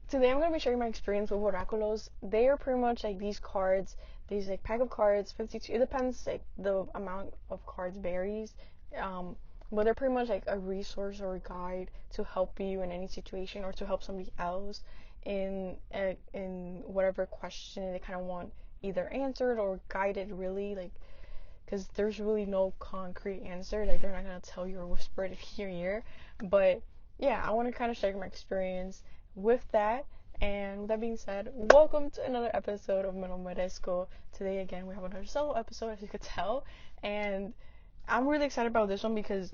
today I'm gonna be sharing my experience with oraculos. They are pretty much like these cards, these like pack of cards, 52. It depends, like the amount of cards varies. Um, but they're pretty much like a resource or a guide to help you in any situation or to help somebody else in whatever question they kind of want either answered or guided, really, like, because there's really no concrete answer. Like, they're not gonna tell you or whisper it in your ear. But yeah, I want to kind of share my experience with that. And with that being said, welcome to another episode of Menos Merezco. Today, again, we have another solo episode, as you could tell. And I'm really excited about this one because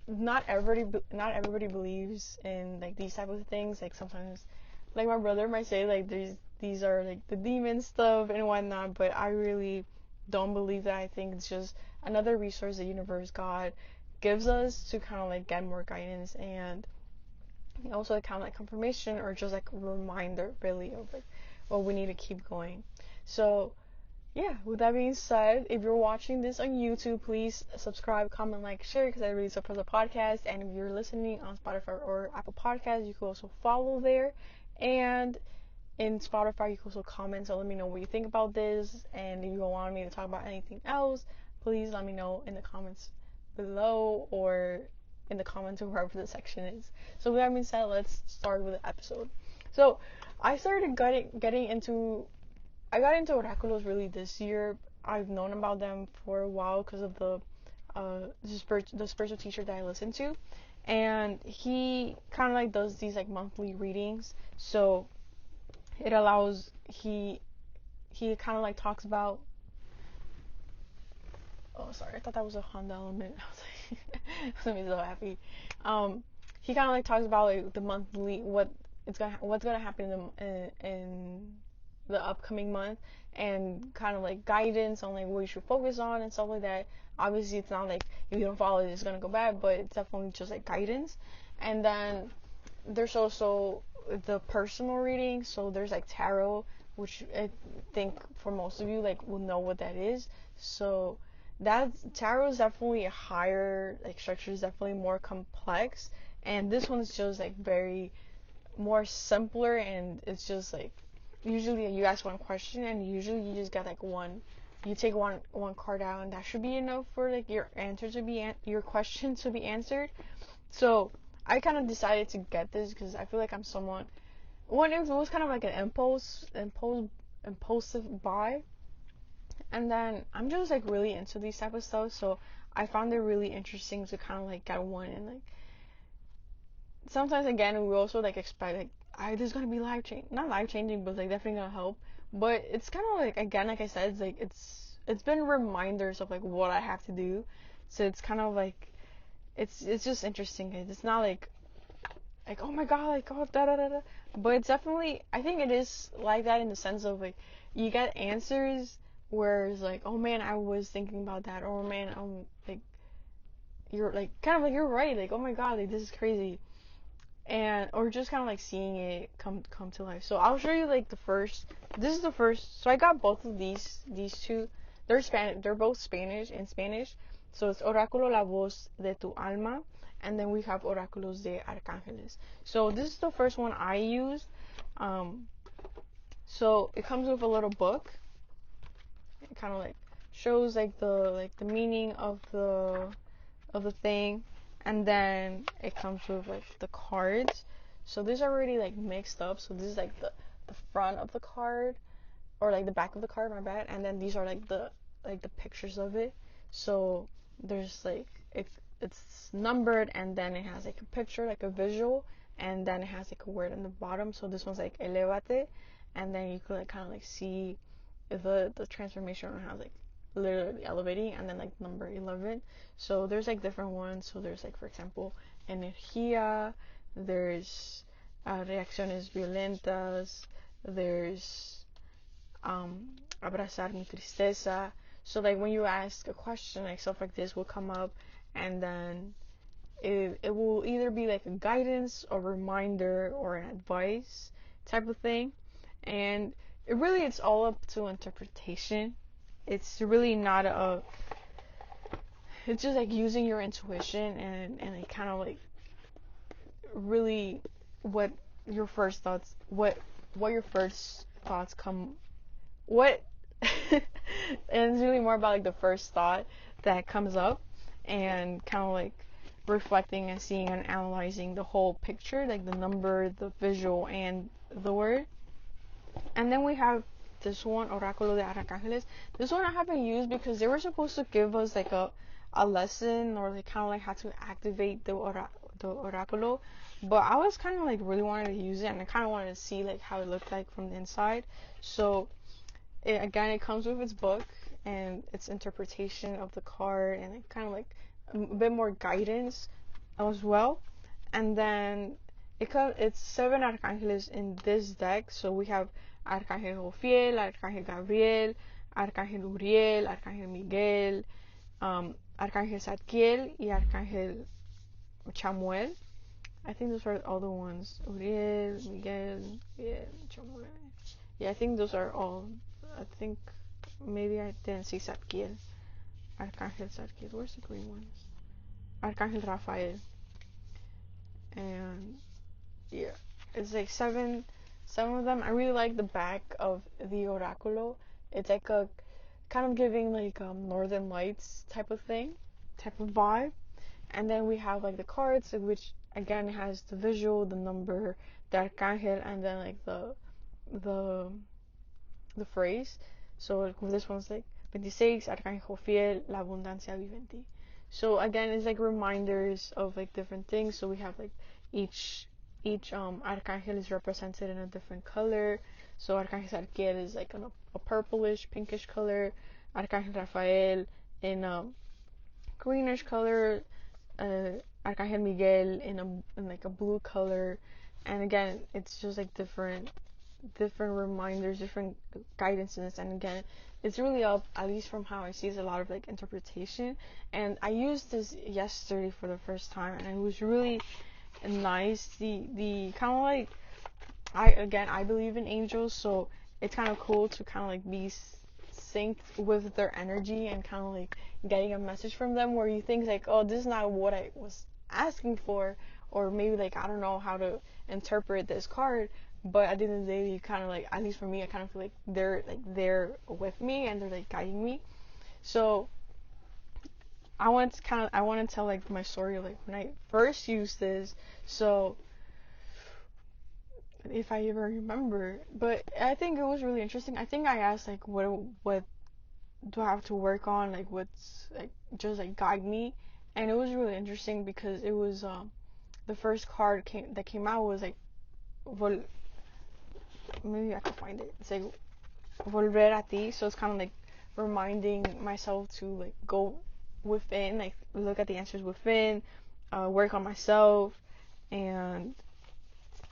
not everybody believes in like these type of things. Like, sometimes, like, my brother might say like these are like the demon stuff and whatnot, but I really don't believe that. I think it's just another resource the universe, God, gives us to kind of like get more guidance and also like kind of like confirmation or just like a reminder, really, of like, well, we need to keep going. So yeah, with that being said, if you're watching this on YouTube, please subscribe, comment, like, share, because I really support the podcast. And if you're listening on Spotify or Apple Podcasts, you can also follow there. And in Spotify, you can also comment, so let me know what you think about this. And if you want me to talk about anything else, please let me know in the comments below or in the comments or wherever the section is. So with that being said, let's start with the episode. So I started getting into I got into oraculos really this year. I've known about them for a while because of the spiritual teacher that I listen to, and he kind of like does these like monthly readings. So it allows he kind of like talks about. Oh, sorry, I thought that was a Honda Element. I was like, that made me so happy. He kind of like talks about like the monthly what's gonna happen in the upcoming month, and kind of like guidance on like what you should focus on and stuff like that. Obviously, it's not like if you don't follow it, it's gonna go bad, but it's definitely just like guidance. And then there's also the personal reading. So there's like tarot, which I think for most of you like will know what that is. So that tarot is definitely a higher like structure, is definitely more complex, and this one's just like very more simpler, and it's just like usually you ask one question and usually you just get like you take one card out, and that should be enough for like your answer to be your question to be answered. So I kind of decided to get this because I feel like I'm someone, it was kind of like an impulsive buy, and then I'm just like really into these type of stuff, so I found it really interesting to kind of like get one. And like sometimes, again, we also like expect like this is gonna be not life changing, but like definitely gonna help. But it's kind of like, again, like I said, it's like it's been reminders of like what I have to do. So it's kind of like it's just interesting. It's not like oh my god, like, oh, da da da da, but it's definitely, I think it is like that in the sense of like you get answers where it's like, oh man, I was thinking about that, or man, like, you're like kind of like, you're right, like, oh my god, like, this is crazy. And or just kind of like seeing it come to life. So I'll show you like this is the first. So I got both of these two. They're both in Spanish. So it's Oráculo La Voz de Tu Alma, and then we have Oráculos de Arcángeles. So this is the first one I used. So it comes with a little book. It kind of like shows like the meaning of the thing, and then it comes with like the cards. So these are already like mixed up. So this is like the front of the card, or like the back of the card, my bad. And then these are like the pictures of it. So there's like it's numbered, and then it has like a picture, like a visual, and then it has like a word in the bottom. So this one's like elevate, and then you could like kind of like see the transformation on how like literally elevating, and then like number 11. So there's like different ones. So there's like, for example, energía, there's reacciones violentas, there's abrazar mi tristeza. So like when you ask a question, like stuff like this will come up, and then it will either be like a guidance or reminder or an advice type of thing. And it's all up to interpretation. It's really not it's just like using your intuition, and like kind of like really what your first thoughts, what your first thoughts come, what and it's really more about like the first thought that comes up, and kind of like reflecting and seeing and analyzing the whole picture, like the number, the visual, and the word. And then we have this one, Oráculo de Arcángeles. This one I haven't used because they were supposed to give us like a lesson, or like kind of like how to activate the Oráculo. But I was kind of like really wanted to use it, and I kind of wanted to see like how it looked like from the inside. So again, it comes with its book and its interpretation of the card, and it kind of like a bit more guidance as well. And then it's 7 arcángeles in this deck. So we have Arcángel Jofiel, Arcángel Gabriel, Arcángel Uriel, Arcángel Miguel, Arcángel Zadkiel, y Arcángel Chamuel. I think those are all the ones. Uriel, Miguel, Chamuel. Yeah, I think those are all. I think maybe I didn't see Zadkiel. Arcángel Zadkiel. Where's the green ones? Arcángel Rafael. And yeah, it's like seven of them. I really like the back of the Oráculo. It's like a kind of giving like Northern Lights type of thing, type of vibe. And then we have like the cards, which again has the visual, the number, the arcángel, and then like the the phrase. So this one's like 26, Arcángel Fiel, la abundancia vivendi. So again, it's like reminders of like different things. So we have like each arcángel is represented in a different color. So Arcángel Zadkiel is like a purplish, pinkish color. Arcángel Rafael in a greenish color. Arcángel Miguel in like a blue color. And again, it's just like different reminders, different guidances, and again, it's really up, at least from how I see, it's a lot of like interpretation. And I used this yesterday for the first time, and it was really nice. The kind of like, I believe in angels, so it's kind of cool to kind of like be synced with their energy, and kind of like getting a message from them where you think like, oh, this is not what I was asking for, or maybe like I don't know how to interpret this card. But at the end of the day, you kind of like, at least for me, I kind of feel like they're with me, and they're like guiding me. So I want to tell like my story, like when I first used this. So if I ever remember, but I think it was really interesting. I think I asked like what do I have to work on, like what's like just like guide me. And it was really interesting because it was the first card that came out was like maybe I could find it. It's like volver a ti. So it's kind of like reminding myself to like go within, like look at the answers within, work on myself, and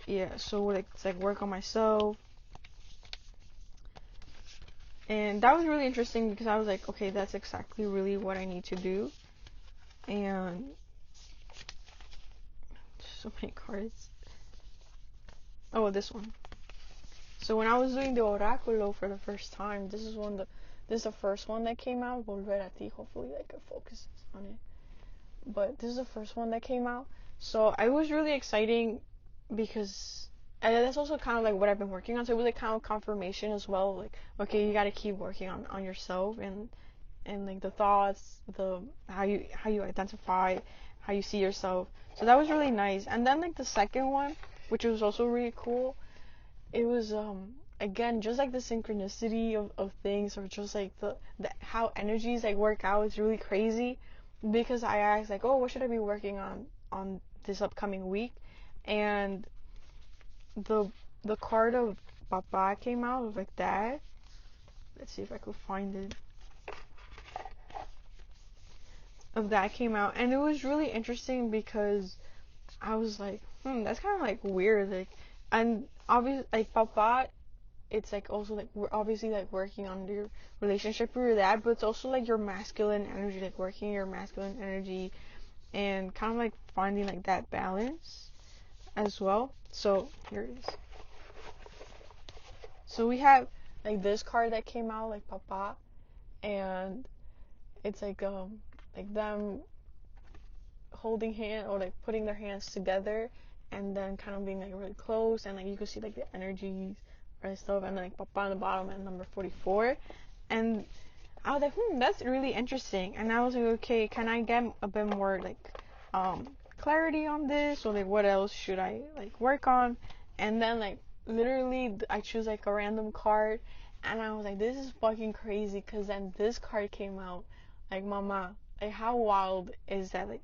yeah. So like it's like work on myself, and that was really interesting because I was like, okay, that's exactly really what I need to do. And so many cards. Oh, this one. So when I was doing the Oráculo for the first time, this is the first one that came out. Volver a ti. Hopefully, like it focuses on it. But this is the first one that came out. So it was really exciting because, and that's also kind of like what I've been working on. So it was like kind of confirmation as well. Like, okay, you got to keep working on yourself, and like the thoughts, the how you identify, how you see yourself. So that was really nice. And then like the second one, which was also really cool, it was again just like the synchronicity of things, or just like the how energies like work out is really crazy. Because I asked like, oh, what should I be working on this upcoming week, and the card of Papa came out of like that. Let's see if I could find it. Of that came out, and it was really interesting because I was like, that's kind of like weird, like, and obviously like Papa, it's like also like we're obviously like working on your relationship or that, but it's also like your masculine energy, like working your masculine energy, and kind of like finding like that balance as well. So here it is. So we have like this card that came out, like Papa, and it's like them holding hand, or like putting their hands together, and then kind of being like really close, and like you could see like the energies and stuff, and then like Papa on the bottom at number 44. And I was like, that's really interesting. And I was like, okay, can I get a bit more like clarity on this, or like what else should I like work on? And then like literally I choose like a random card, and I was like, this is fucking crazy, because then this card came out. Like, mama, like how wild is that? Like,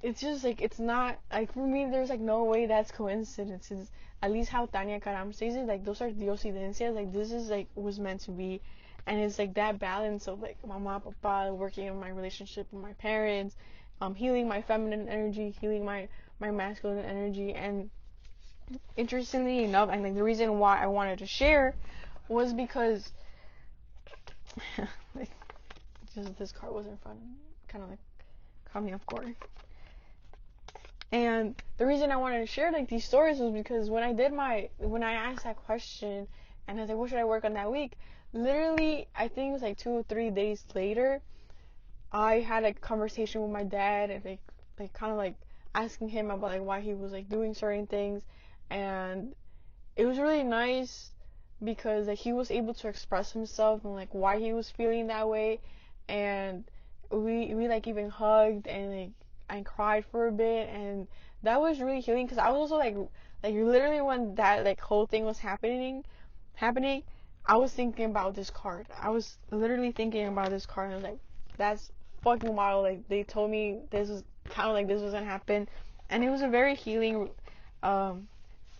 it's just like, it's not like, for me there's like no way that's coincidences. At least how Tanya Karam says it, like those are diosidencias. Like, this is like was meant to be. And it's like that balance of like mama, papa, working on my relationship with my parents, healing my feminine energy, healing my masculine energy. And interestingly enough, and like the reason why I wanted to share was because like just this card was in front, kind of like caught me off guard. And the reason I wanted to share like these stories was because when I asked that question, and I was like, what should I work on that week? Literally, I think it was like 2 or 3 days later, I had a conversation with my dad, and like kind of like asking him about like why he was like doing certain things. And it was really nice because like he was able to express himself and like why he was feeling that way. And we like even hugged, and like I cried for a bit, and that was really healing, because I was also like literally when that like whole thing was happening, I was thinking about this card. I was literally thinking about this card, and I was like, that's fucking wild. Like, they told me this was kind of like this was gonna happen, and it was a very healing um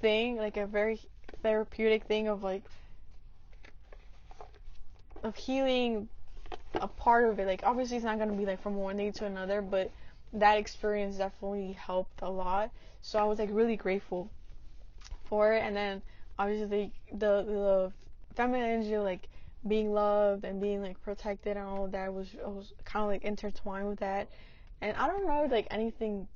thing, like a very therapeutic thing of like of healing a part of it. Like, obviously it's not gonna be like from one day to another, but that experience definitely helped a lot. So I was like really grateful for it. And then obviously the feminine energy, like being loved and being like protected and all of that was kind of like intertwined with that. And I don't know like anything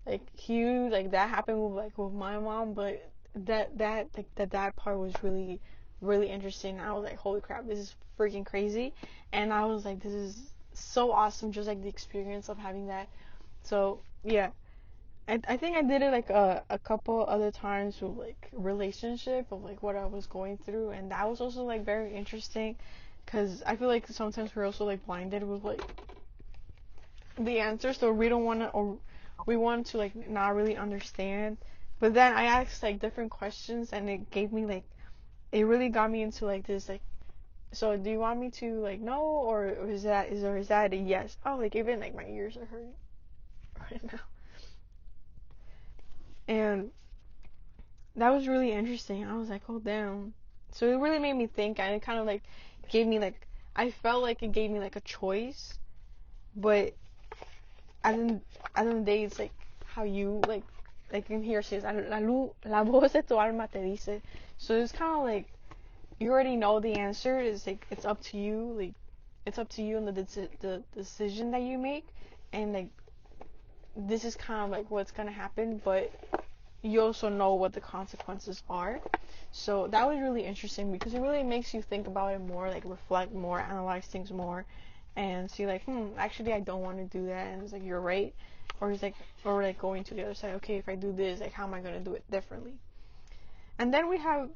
like huge like that happened with my mom, but that part was really really interesting. I was like, holy crap, this is freaking crazy. And I was like, this is so awesome, just like the experience of having that. So yeah, I think I did it like a couple other times with like relationship of like what I was going through, and that was also like very interesting, because I feel like sometimes we're also like blinded with like the answers, so we don't want to, or we want to like not really understand. But then I asked like different questions, and it gave me like, it really got me into like this like, so do you want me to like no, or is that a yes? Oh, like even like my ears are hurting right now. And that was really interesting. I was like, oh damn. So it really made me think, and it kind of like gave me like, I felt like it gave me like a choice, but at the end of the day, it's like how you like in here says la voz de tu alma te dice. So it's kind of like you already know the answer. It's like it's up to you. Like, it's up to you and the decision that you make, and like this is kind of like what's gonna happen, but you also know what the consequences are. So that was really interesting, because it really makes you think about it more, like reflect more, analyze things more, and see like, actually I don't want to do that. And it's like, you're right. Or it's like, or like going to the other side, okay, if I do this, like how am I going to do it differently? And then we have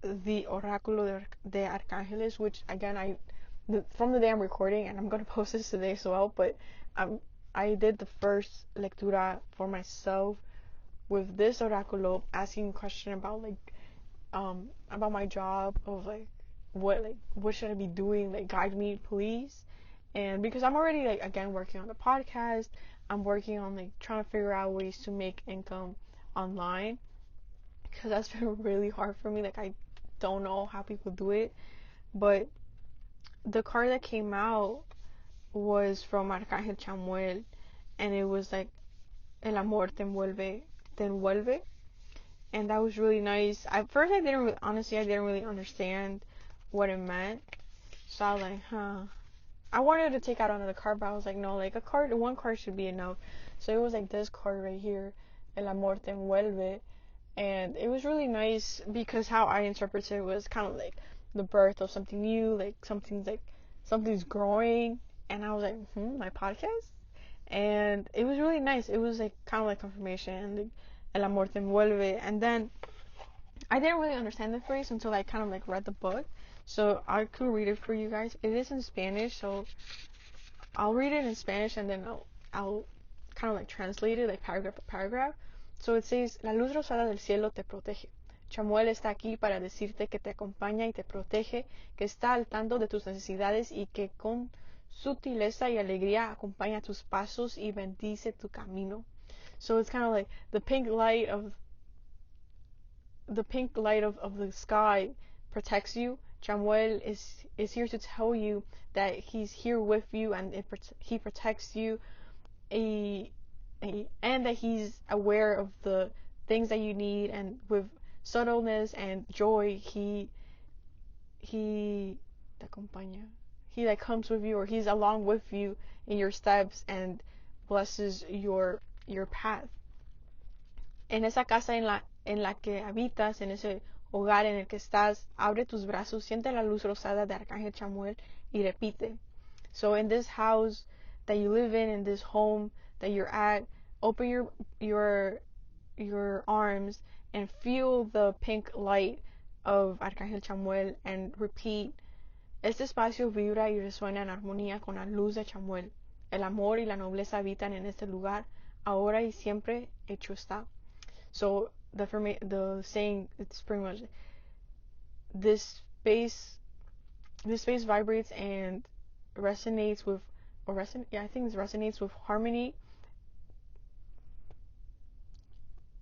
the Oráculo de Arcángeles, which again, from the day I'm recording, and I'm going to post this today as well, but I did the first lectura for myself with this oráculo, asking a question about my job, of like what should I be doing, like guide me please. And because I'm already like again working on the podcast, I'm working on like trying to figure out ways to make income online, because that's been really hard for me. Like, I don't know how people do it. But the card that came out was from Arcángel Chamuel, and it was like el amor te envuelve. And that was really nice. At first, honestly, I didn't really understand what it meant. So I was like, huh. I wanted to take out another card, but I was like, no, like one card should be enough. So it was like this card right here, El amor te envuelve. And it was really nice, because how I interpreted it was kind of like the birth of something new, like something's growing. And I was like, my podcast? And it was really nice. It was like kind of like confirmation, and like, el amor te envuelve. And then I didn't really understand the phrase until I kind of like read the book. So I could read it for you guys. It is in Spanish, so I'll read it in Spanish and then I'll kind of like translate it like paragraph by paragraph. So it says, La luz rosada del cielo te protege. Chamuel está aquí para decirte que te acompaña y te protege, que está al tanto de tus necesidades y que con sutileza y alegría acompaña tus pasos y bendice tu camino. So it's kind of like the pink light of the sky protects you. Chamuel is here to tell you that he's here with you, and he protects you, a, and that he's aware of the things that you need, and with subtleness and joy he te acompaña. He like comes with you, or he's along with you in your steps and blesses your path. En esa casa en la que habitas, en ese hogar en el que estás, abre tus brazos, siente la luz rosada de Arcángel Chamuel y repite. So in this house that you live in this home that you're at, open your arms and feel the pink light of Arcángel Chamuel and repeat. Este espacio vibra y resuena en armonía con la luz de Chamuel. El amor y la nobleza habitan en este lugar, ahora y siempre hecho está. So the saying, it's pretty much this space vibrates and resonates with, I think it resonates with harmony.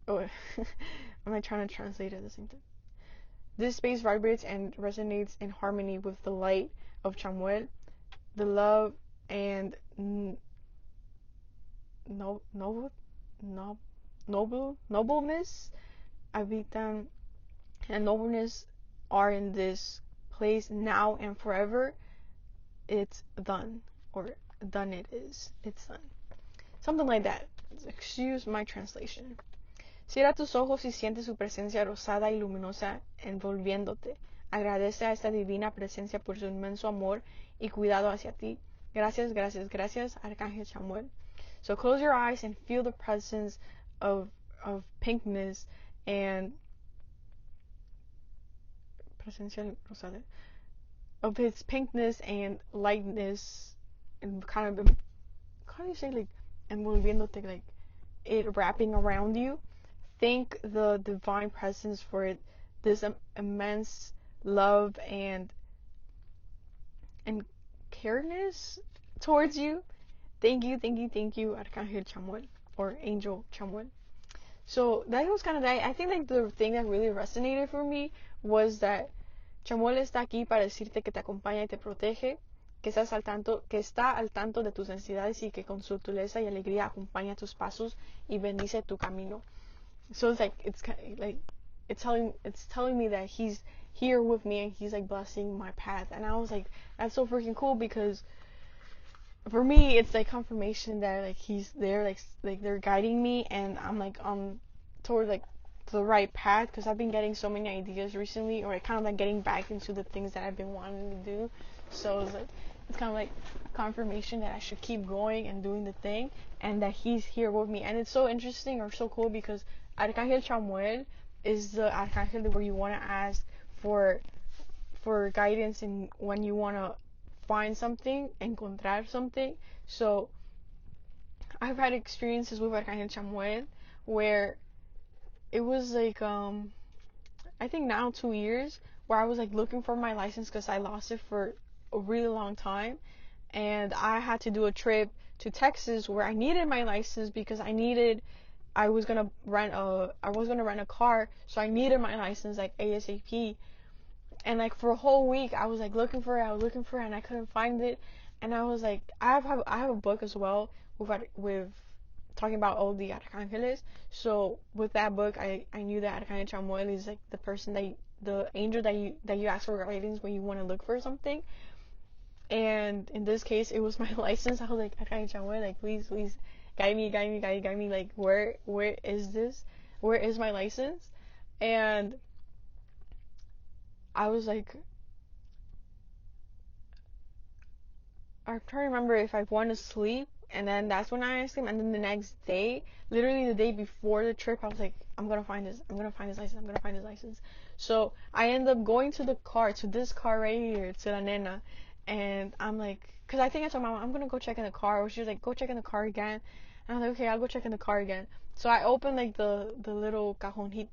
Oh, am I trying to translate it at the same time? This space vibrates and resonates in harmony with the light of Chamuel, the love and nobleness habitan, and nobleness are in this place now and forever. It's done, or done it is. It's done. Something like that. Excuse my translation. Cierra tus ojos y siente su presencia rosada y luminosa envolviéndote. Agradece a esta divina presencia por su inmenso amor y cuidado hacia ti. Gracias, gracias, gracias, Arcángel Chamuel. So close your eyes and feel the presence of pinkness and presencia rosada, of its pinkness and lightness, and kind of, how do you say, like envolviéndote, like it wrapping around you. Thank the divine presence for it, this immense love and careness towards you. Thank you, thank you, thank you, Arcángel Chamuel, or Angel Chamuel. So that was kind of that. I think like the thing that really resonated for me was that Chamuel está aquí para decirte que te acompaña y te protege, que está al tanto de tus necesidades y que con su sutileza y alegría acompaña tus pasos y bendice tu camino. So it's like, it's kind of like it's telling me that he's here with me and he's like blessing my path. And I was like, that's so freaking cool, because for me it's like confirmation that like he's there, like they're guiding me, and I'm like toward like the right path, because I've been getting so many ideas recently, or kind of like getting back into the things that I've been wanting to do. So it's like, it's kind of like confirmation that I should keep going and doing the thing, and that he's here with me. And it's so interesting, or so cool, because Arcángel Chamuel is the arcángel where you want to ask for guidance, and when you want to find something, encontrar something. So I've had experiences with Arcángel Chamuel where it was like I think now 2 years, where I was like looking for my license because I lost it for a really long time, and I had to do a trip to Texas where I needed my license because I was gonna rent a car, so I needed my license like ASAP. And like for a whole week I was like looking for it, and I couldn't find it. And I was like, I have a book as well with talking about all the arcángeles. So with that book, I knew that Arcángel Chamuel is like the person the angel that you ask for guidance when you want to look for something. And in this case, it was my license. I was like, Arcángel Chamuel, like please guide me, like where is this? Where is my license? And I was like, I'm trying to remember if I went to sleep And then that's when I asked him. And then the next day, literally the day before the trip, I was like, I'm gonna find this. I'm gonna find his license. I'm gonna find his license. So I ended up going to the car, to this car right here, to La Nena. And I'm like, because I think I told my mom, I'm gonna go check in the car. Or she was like, go check in the car again. And I was like, okay, I'll go check in the car again. So I opened like the little cajon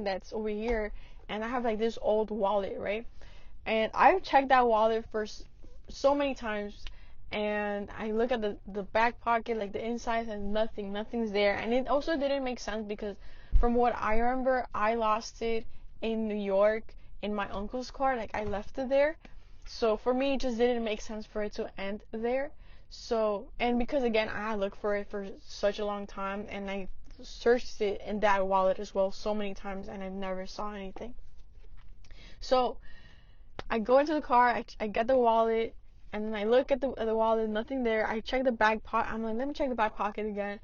that's over here, and I have like this old wallet, right? And I've checked that wallet for so many times, and I look at the back pocket, like the inside has nothing's there. And it also didn't make sense because from what I remember, I lost it in New York in my uncle's car. Like I left it there. So for me, it just didn't make sense for it to end there. So, and because again, I had looked for it for such a long time, and I searched it in that wallet as well so many times, and I never saw anything. So I go into the car, I get the wallet, and then I look at the wallet, nothing there. I check the back pocket. I'm like, let me check the back pocket again.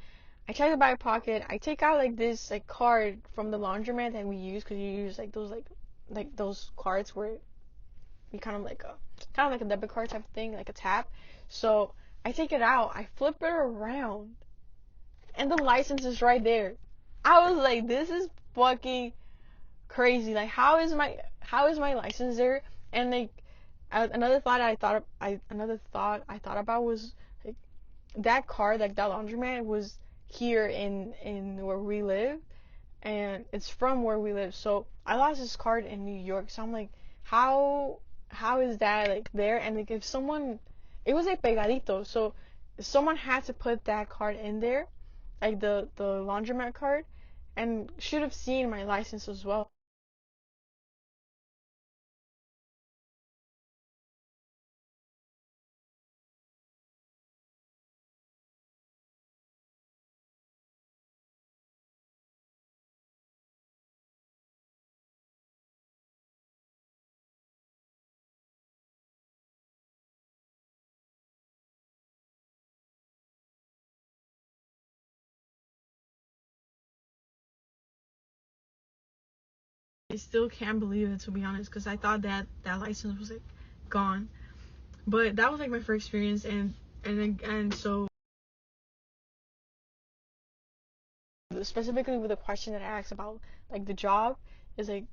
I check the back pocket. I take out like this like card from the laundromat that we use, because you use like those cards where you kind of like a debit card type of thing, like a tap. So I take it out. I flip it around, and the license is right there. I was like, this is fucking crazy. Like, how is my license there? And like another thought I thought about was like that car, like that laundromat was here in where we live, and it's from where we live. So I lost this card in New York. So I'm like, how is that like there? And like if someone, it was like pegadito. So someone had to put that card in there, like the laundromat card, and should have seen my license as well. I still can't believe it, to be honest, because I thought that license was like gone. But that was like my first experience, and so specifically with the question that I asked about like the job is like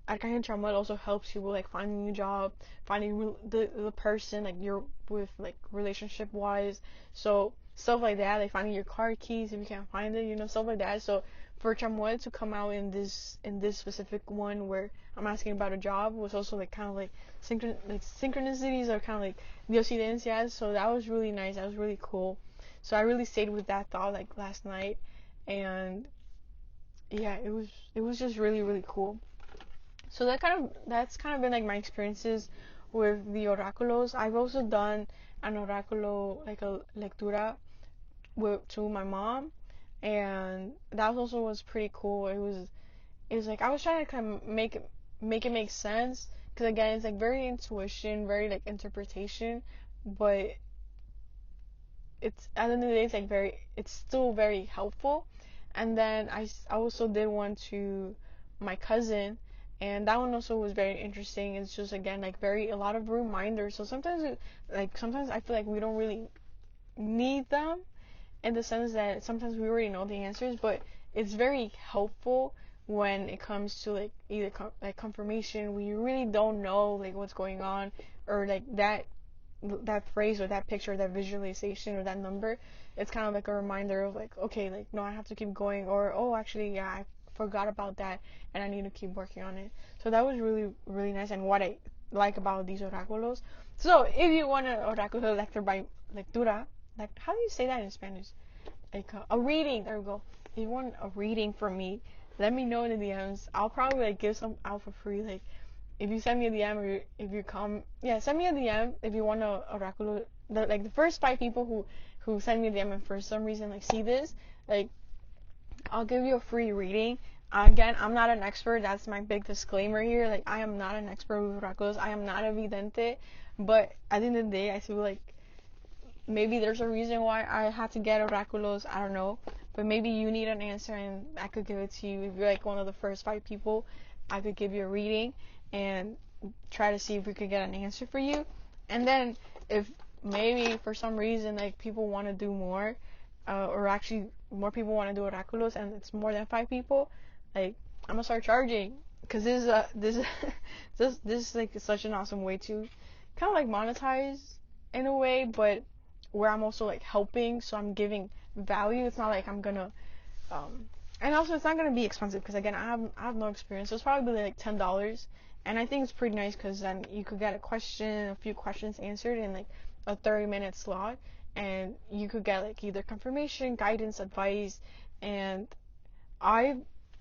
Arcangel Chamuel also helps you with like finding a job, finding the person like you're with like relationship wise, so stuff like that, like finding your car keys if you can't find it, stuff like that. So for Chamuel to come out in this specific one where I'm asking about a job was also like kind of like synchronicities or kind of like diosidencias. So that was really nice. That was really cool. So I really stayed with that thought like last night, and yeah, it was just really cool. So that's kind of been like my experiences with the oráculos. I've also done an oráculo, like a lectura to my mom, and that also was pretty cool. It was like I was trying to kind of make it make sense, because again it's like very intuition, very like interpretation, but it's at the end of the day it's still very helpful. And then I also did one to my cousin, and that one also was very interesting. It's just again like very a lot of reminders. So sometimes I feel like we don't really need them, in the sense that sometimes we already know the answers, but it's very helpful when it comes to like either like confirmation when you really don't know like what's going on, or like that phrase or that picture, that visualization or that number. It's kind of like a reminder of like, okay, like no, I have to keep going, or oh, actually, yeah, I forgot about that and I need to keep working on it. So that was really nice, and what I like about these oráculos. So if you want an oráculo lectura, like how do you say that in Spanish? Like a reading. There we go. If you want a reading from me, let me know in the DMs. I'll probably like give some out for free. Like if you send me a DM, or if you come, yeah, send me a DM if you want a oracular. Like the first 5 people who send me a DM and for some reason like see this, like I'll give you a free reading. Again, I'm not an expert. That's my big disclaimer here. Like I am not an expert with oraculos. I am not a vidente. But at the end of the day, I feel like maybe there's a reason why I had to get oraculos. I don't know. But maybe you need an answer and I could give it to you. If you're like one of the first 5 people, I could give you a reading and try to see if we could get an answer for you. And then if maybe for some reason like people want to do more, or actually more people want to do oraculos and it's more than 5 people, like I'm gonna start charging, because this is like such an awesome way to kind of like monetize in a way, but where I'm also like helping, so I'm giving value. It's not like I'm gonna and also it's not gonna be expensive, because again I have no experience, so it's probably like $10, and I think it's pretty nice because then you could get a few questions answered in like a 30-minute slot, and you could get like either confirmation, guidance, advice, and I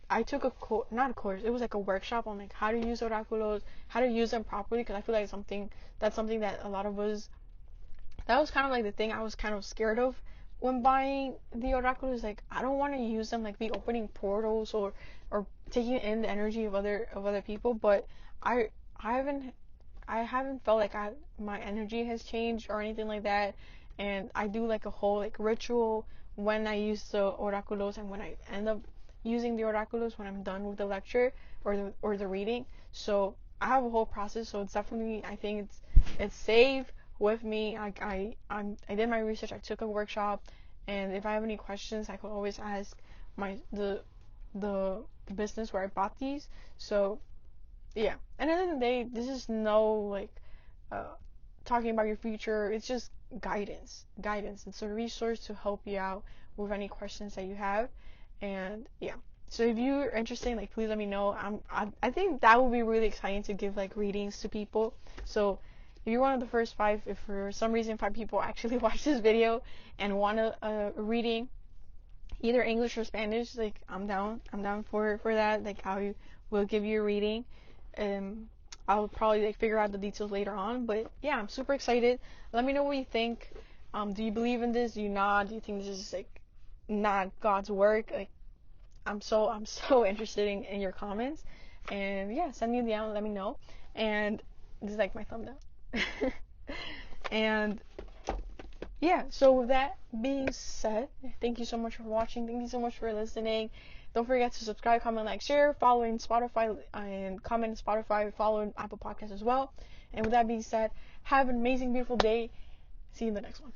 I took not a course, it was like a workshop on like how to use oraculos, how to use them properly, because I feel like that's something that a lot of us, that was kind of like the thing I was kind of scared of when buying the oraculos. Like I don't want to use them like be opening portals or taking in the energy of other people, but I I haven't I haven't felt like my energy has changed or anything like that. And I do like a whole like ritual when I use the oraculos, and when I end up using the oraculos when I'm done with the lecture or the reading. So I have a whole process. So it's definitely, I think it's safe with me. Like I did my research. I took a workshop, and if I have any questions, I could always ask the business where I bought these. So yeah, and at the end of the day, this is no like uh, talking about your future. It's just guidance. It's a resource to help you out with any questions that you have. And yeah, so if you're interested, like please let me know. I think that would be really exciting to give like readings to people. So if you're one of the first 5, if for some reason 5 people actually watch this video and want a reading, either English or Spanish, like I'm down for that. Like I will give you a reading. um I'll probably like figure out the details later on, but yeah, I'm super excited. Let me know what you think. Do you believe in this? Do you not? Do you think this is like not God's work? Like I'm so interested in your comments. And yeah, send me a DM, let me know. And this is like my thumbnail. And yeah, so with that being said, thank you so much for watching. Thank you so much for listening. Don't forget to subscribe, comment, like, share, follow in Spotify, and comment in Spotify, follow in Apple Podcasts as well. And with that being said, have an amazing, beautiful day. See you in the next one.